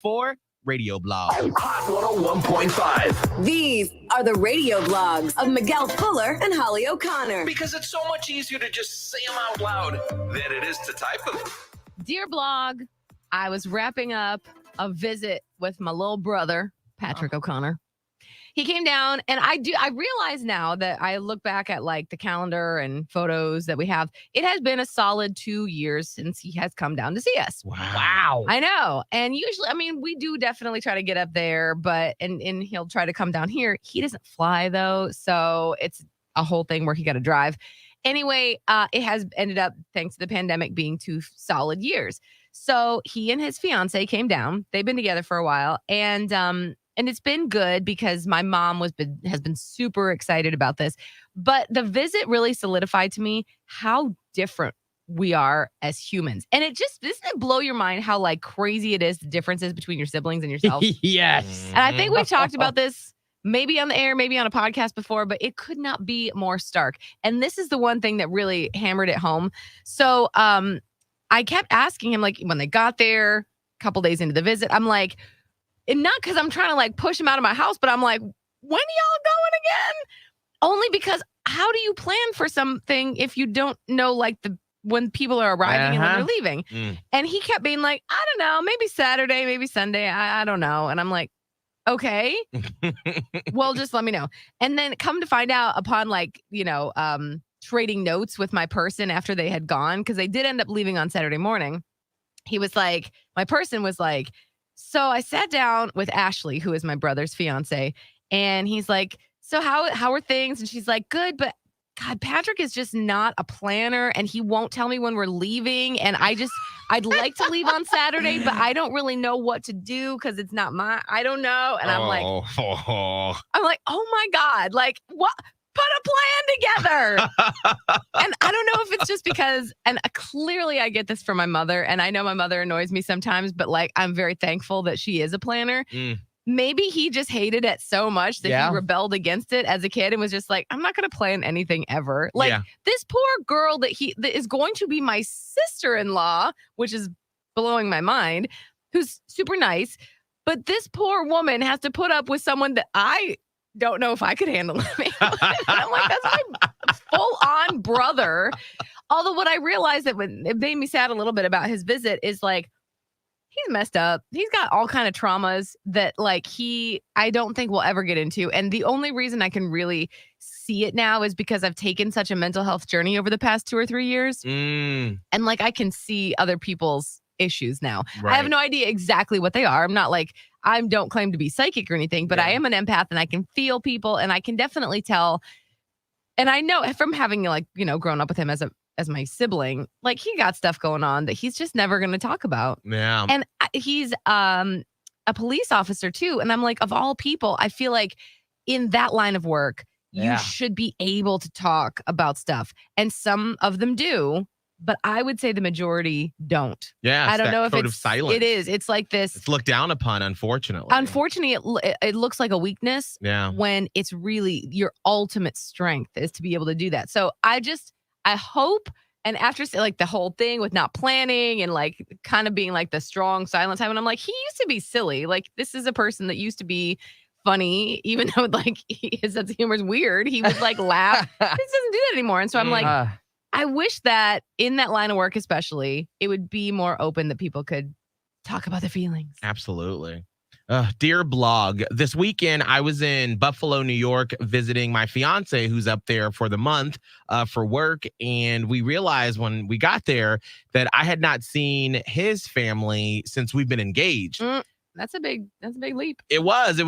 for Radio Blog. Hot 101.5. These are the radio blogs of Miguel Fuller and Holly O'Connor. Because it's so much easier to just say them out loud than it is to type them. Dear blog, I was wrapping up a visit with my little brother, Patrick O'Connor. He came down, and I realize now that I look back at like the calendar and photos that we have, it has been a solid 2 years since he has come down to see us. Wow. I know. And usually, I mean, we do definitely try to get up there, but and he'll try to come down here. He doesn't fly though, so it's a whole thing where he got to drive. Anyway, it has ended up, thanks to the pandemic, being 2 solid years. So he and his fiance came down. They've been together for a while, and it's been good because my mom has been super excited about this. But the visit really solidified to me how different we are as humans. And doesn't it blow your mind how like crazy it is, the differences between your siblings and yourself? Yes. And I think we've talked about this maybe on the air, maybe on a podcast before, but it could not be more stark. And this is the one thing that really hammered it home. So I kept asking him, like, when they got there, a couple days into the visit, I'm like, and not because I'm trying to like push him out of my house, but I'm like, when y'all going again? Only because how do you plan for something if you don't know like when people are arriving and when they're leaving? And he kept being like, I don't know, maybe Saturday, maybe Sunday. I don't know. And I'm like, okay, well, just let me know. And then come to find out upon like, trading notes with my person after they had gone, because they did end up leaving on Saturday morning. He was like, my person was like, so I sat down with Ashley, who is my brother's fiance, and he's like, so how are things? And she's like, good, but God, Patrick is just not a planner, and he won't tell me when we're leaving. And I'd like to leave on Saturday, but I don't really know what to do because it's not I don't know. And I'm like, oh my God, like what? Put a plan together. And I don't know if it's just because, and clearly I get this from my mother, and I know my mother annoys me sometimes, but like, I'm very thankful that she is a planner. Maybe he just hated it so much that he rebelled against it as a kid and was just like, I'm not going to plan anything ever. Like this poor girl that is going to be my sister-in-law, which is blowing my mind, who's super nice. But this poor woman has to put up with someone that I don't know if I could handle living. I'm like, that's my full-on brother. Although what I realized that it made me sad a little bit about his visit is like, he's messed up. He's got all kind of traumas that like I don't think we'll ever get into. And the only reason I can really see it now is because I've taken such a mental health journey over the past 2 or 3 years. And like, I can see other people's issues now. Right. I have no idea exactly what they are. I'm not like, I don't claim to be psychic or anything, but I am an empath and I can feel people and I can definitely tell. And I know from having like, grown up with him as my sibling, like he got stuff going on that he's just never going to talk about. Yeah. And he's a police officer too. And I'm like, of all people, I feel like in that line of work, you should be able to talk about stuff. And some of them do, but I would say the majority don't. Yeah. I don't know if it's silence. It is. It's like this. It's looked down upon, unfortunately. Unfortunately, it looks like a weakness when it's really your ultimate strength is to be able to do that. So I hope, and after like the whole thing with not planning and like kind of being like the strong silent type, and I'm like, he used to be silly. Like this is a person that used to be funny, even though like his sense of humor is weird. He would like laugh. He doesn't do that anymore. And so I'm like, I wish that in that line of work, especially, it would be more open that people could talk about their feelings. Absolutely. Dear blog, this weekend I was in Buffalo, New York, visiting my fiance who's up there for the month for work. And we realized when we got there that I had not seen his family since we've been engaged. That's a big leap. It was.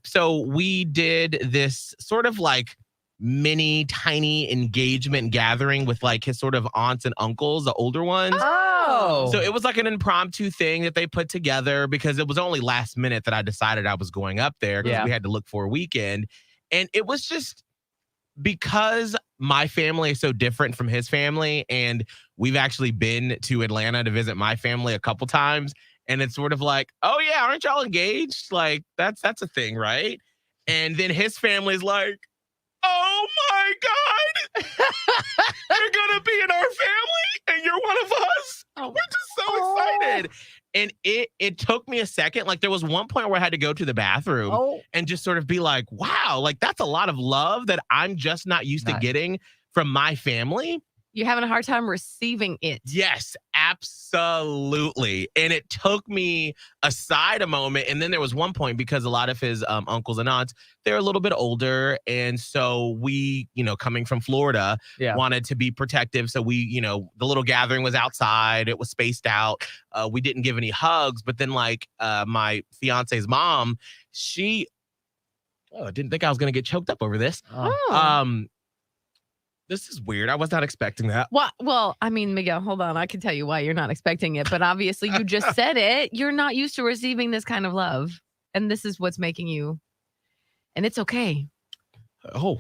So we did this sort of like mini tiny engagement gathering with like his sort of aunts and uncles, the older ones. Oh. So it was like an impromptu thing that they put together because it was only last minute that I decided I was going up there because we had to look for a weekend. And it was just because my family is so different from his family, and we've actually been to Atlanta to visit my family a couple times. And it's sort of like, oh yeah, aren't y'all engaged? Like that's a thing, right? And then his family's like, oh my God, you're going to be in our family and you're one of us. We're just so excited. And it took me a second. Like, there was one point where I had to go to the bathroom and just sort of be like, wow, like that's a lot of love that I'm just not used to getting from my family. You're having a hard time receiving it. Yes, absolutely. And it took me aside a moment. And then there was one point, because a lot of his uncles and aunts, they're a little bit older. And so we, coming from Florida, wanted to be protective. So we, the little gathering was outside. It was spaced out. We didn't give any hugs. But then my fiance's mom, I didn't think I was going to get choked up over this. This is weird. I was not expecting that. Well, I mean, Miguel, hold on. I can tell you why you're not expecting it. But obviously, you just said it. You're not used to receiving this kind of love. And this is what's making you. And it's okay. Oh.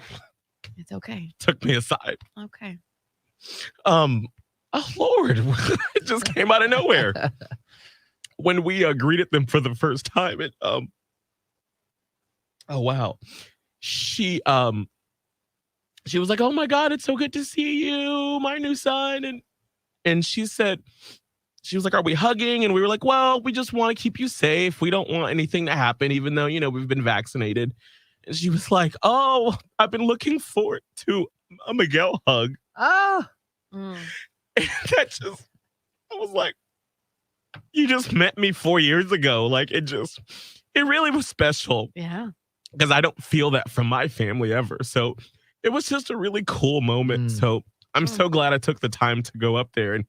It's okay. Took me aside. Okay. Oh, Lord. It just came out of nowhere. When we greeted them for the first time, oh, wow. She was like, oh my God, it's so good to see you, my new son. And she was like, are we hugging? And we were like, well, we just want to keep you safe. We don't want anything to happen, even though, we've been vaccinated. And she was like, oh, I've been looking forward to a Miguel hug. Oh. And I was like, you just met me 4 years ago. Like, it really was special. Yeah. Because I don't feel that from my family ever. So it was just a really cool moment. So I'm so glad I took the time to go up there. And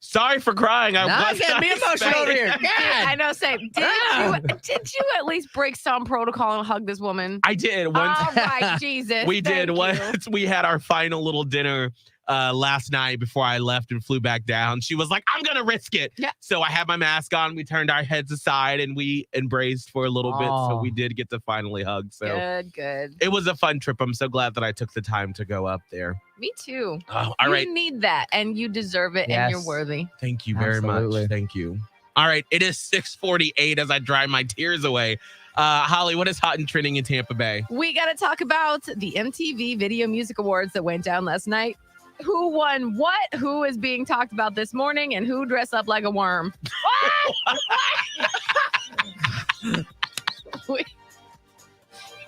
sorry for crying. I get me emotional over here. I know. Same. Did you at least break some protocol and hug this woman? I did. Once. All right, Jesus. We did. Once we had our final little dinner last night before I left and flew back down. She was like, I'm going to risk it. Yeah. So I had my mask on. We turned our heads aside and we embraced for a little bit. So we did get to finally hug. So good. It was a fun trip. I'm so glad that I took the time to go up there. Me too. Oh, all right. You need that and you deserve it and you're worthy. Thank you very much. Thank you. All right. It is 6:48 as I dry my tears away. Holly, what is hot and trending in Tampa Bay? We got to talk about the MTV Video Music Awards that went down last night. Who won what? Who is being talked about this morning? And who dressed up like a worm?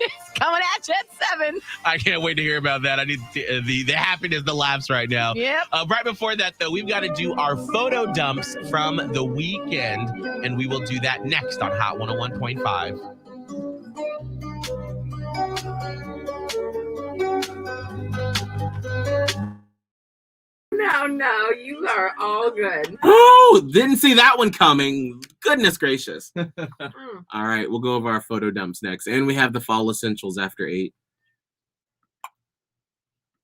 It's coming at you at 7. I can't wait to hear about that. I need the happiness, the laughs right now. Yep. Right before that, though, we've got to do our photo dumps from the weekend, and we will do that next on Hot 101.5. No, you are all good. Oh, didn't see that one coming. Goodness gracious. All right, we'll go over our photo dumps next. And we have the fall essentials after 8.